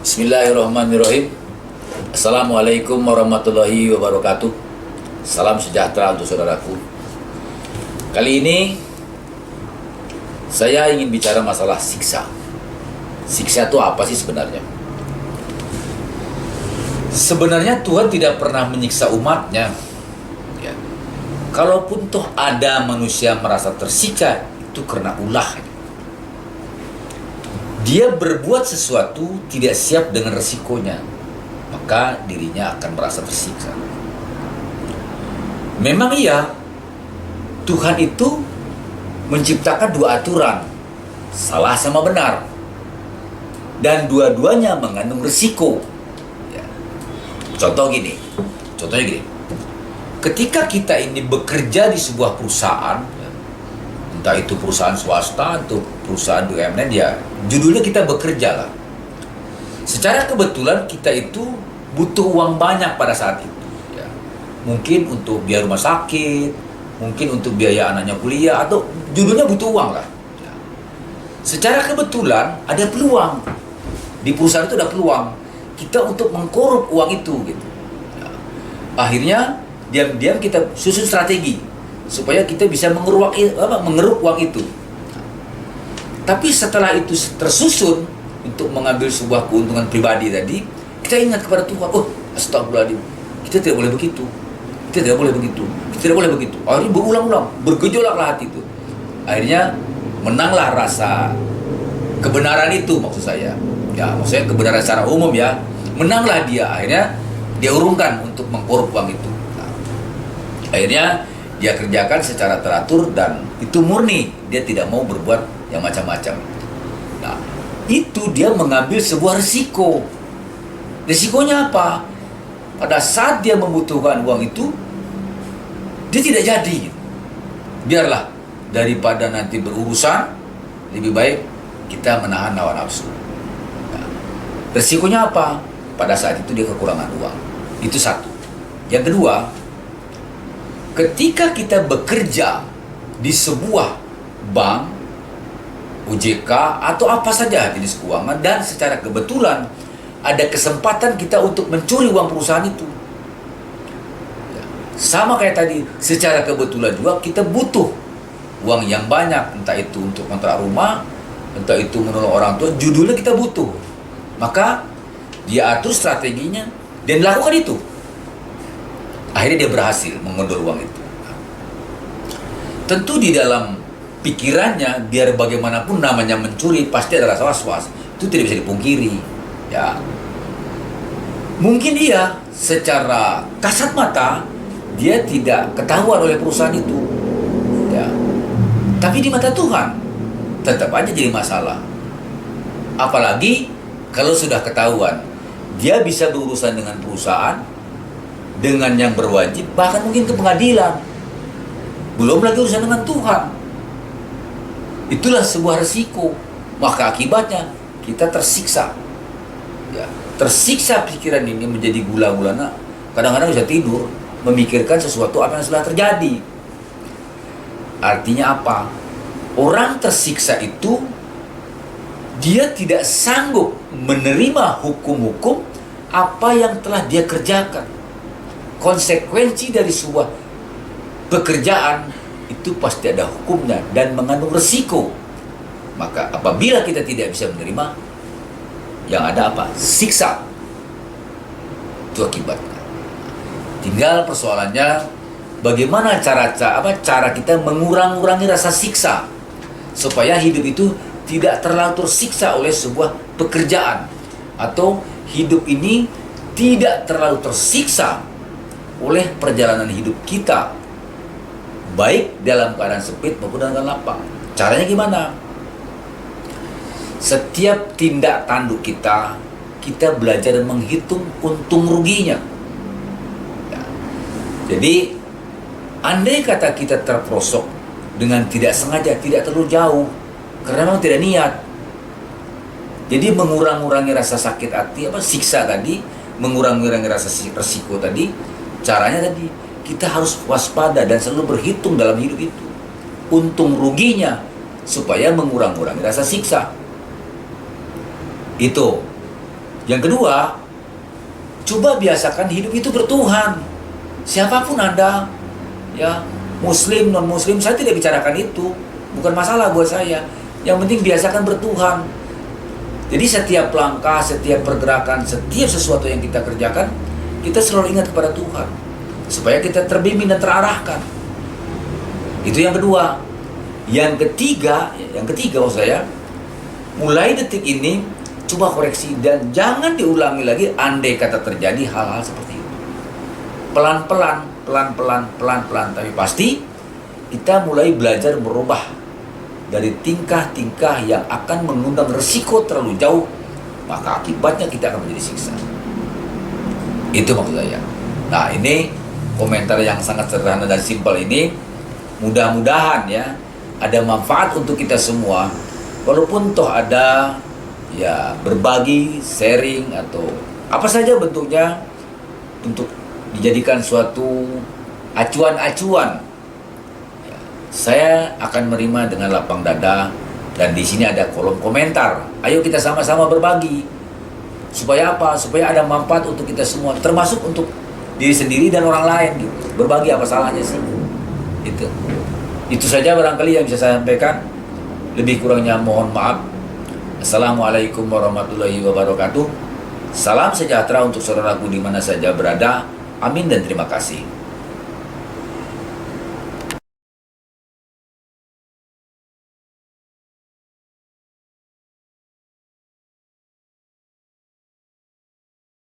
Bismillahirrahmanirrahim. Assalamualaikum warahmatullahi wabarakatuh. Salam sejahtera untuk saudaraku. Kali ini saya ingin bicara masalah siksa. Siksa itu apa sih sebenarnya? Sebenarnya Tuhan tidak pernah menyiksa umatnya. Ya. Kalaupun toh ada manusia merasa tersiksa, itu karena ulah. Dia berbuat sesuatu tidak siap dengan resikonya, maka dirinya akan merasa tersiksa. Memang iya, Tuhan itu menciptakan dua aturan, salah sama benar, dan dua-duanya mengandung resiko. Ya. Contohnya gini, ketika kita ini bekerja di sebuah perusahaan, entah itu perusahaan swasta atau perusahaan BUMN, ya judulnya kita bekerja lah. Secara kebetulan kita itu butuh uang banyak pada saat itu, ya. Mungkin untuk biaya rumah sakit, mungkin untuk biaya anaknya kuliah, atau judulnya butuh uang lah, ya. Secara kebetulan ada peluang di perusahaan itu, ada peluang kita untuk mengkorup uang itu gitu, ya. Akhirnya diam-diam kita susun strategi supaya kita bisa mengeruk uang itu. Tapi setelah itu tersusun untuk mengambil sebuah keuntungan pribadi tadi, kita ingat kepada Tuhan, oh astagfirullahaladzim, kita tidak boleh begitu, kita tidak boleh begitu, kita tidak boleh begitu. Akhirnya berulang-ulang, bergejolaklah hati itu. Akhirnya menanglah rasa kebenaran itu, maksud saya. Ya, maksudnya kebenaran secara umum ya. Menanglah dia, akhirnya dia urungkan untuk mengkorup uang itu. Nah, akhirnya dia kerjakan secara teratur dan itu murni, dia tidak mau berbuat yang macam-macam. Nah, itu dia mengambil sebuah risiko. Risikonya apa? Pada saat dia membutuhkan uang itu, dia tidak jadi. Biarlah, daripada nanti berurusan, lebih baik kita menahan hawa nafsu. Nah, risikonya apa? Pada saat itu dia kekurangan uang. Itu satu. Yang kedua, ketika kita bekerja di sebuah bank, OJK, atau apa saja jenis keuangan, dan secara kebetulan ada kesempatan kita untuk mencuri uang perusahaan itu. Ya, sama kayak tadi, secara kebetulan juga kita butuh uang yang banyak, entah itu untuk kontrak rumah, entah itu menolong orang tua, judulnya kita butuh. Maka dia atur strateginya dan lakukan itu. Akhirnya dia berhasil mengodol uang itu. Tentu di dalam pikirannya, biar bagaimanapun namanya mencuri, pasti ada rasa was-was. Itu tidak bisa dipungkiri. Ya, mungkin dia secara kasat mata dia tidak ketahuan oleh perusahaan itu. Ya, tapi di mata Tuhan tetap aja jadi masalah. Apalagi kalau sudah ketahuan, dia bisa berurusan dengan perusahaan, dengan yang berwajib, bahkan mungkin ke pengadilan. Belum lagi urusan dengan Tuhan. Itulah sebuah resiko. Maka akibatnya kita tersiksa. Ya, tersiksa pikiran ini menjadi gula-gulana. Kadang-kadang bisa tidur memikirkan sesuatu apa yang sudah terjadi. Artinya apa? Orang tersiksa itu dia tidak sanggup menerima hukum-hukum apa yang telah dia kerjakan. Konsekuensi dari sebuah pekerjaan itu pasti ada hukumnya dan mengandung resiko. Maka apabila kita tidak bisa menerima, yang ada apa? Siksa. Itu akibatnya. Tinggal persoalannya bagaimana cara kita mengurangi rasa siksa supaya hidup itu tidak terlalu tersiksa oleh sebuah pekerjaan, atau hidup ini tidak terlalu tersiksa oleh perjalanan hidup kita, baik dalam keadaan sempit maupun dalam keadaan lapang. Caranya gimana? Setiap tindak tanduk kita belajar menghitung untung ruginya. Ya. Jadi, andai kata kita terperosok dengan tidak sengaja, tidak terlalu jauh, karena memang tidak niat. Jadi mengurangi rasa sakit hati, siksa tadi, mengurangi rasa resiko tadi, caranya tadi, kita harus waspada dan selalu berhitung dalam hidup itu untung ruginya supaya mengurangi rasa siksa. Itu Yang kedua, coba biasakan hidup itu bertuhan. Siapapun Anda, ya, Muslim, non-Muslim, saya tidak bicarakan itu. Bukan masalah buat saya. Yang penting biasakan bertuhan. Jadi setiap langkah, setiap pergerakan, setiap sesuatu yang kita kerjakan, kita selalu ingat kepada Tuhan. Supaya kita terbimbing dan terarahkan. Itu yang kedua. Yang ketiga maksud saya, mulai detik ini, coba koreksi dan jangan diulangi lagi andai kata terjadi hal-hal seperti itu. Pelan-pelan, tapi pasti kita mulai belajar berubah dari tingkah-tingkah yang akan mengundang resiko terlalu jauh, maka akibatnya kita akan menjadi siksa. Itu maksud saya. Nah, ini komentar yang sangat sederhana dan simpel ini, mudah-mudahan ya ada manfaat untuk kita semua. Walaupun toh ada ya berbagi, sharing atau apa saja bentuknya untuk dijadikan suatu acuan-acuan, ya, saya akan menerima dengan lapang dada. Dan di sini ada kolom komentar. Ayo kita sama-sama berbagi. Supaya apa? Supaya ada manfaat untuk kita semua, termasuk untuk diri sendiri dan orang lain gitu. Berbagi apa salahnya sih? Itu saja barangkali yang bisa saya sampaikan. Lebih kurangnya mohon maaf. Assalamualaikum warahmatullahi wabarakatuh. Salam sejahtera untuk saudaraku di mana saja berada. Amin dan terima kasih.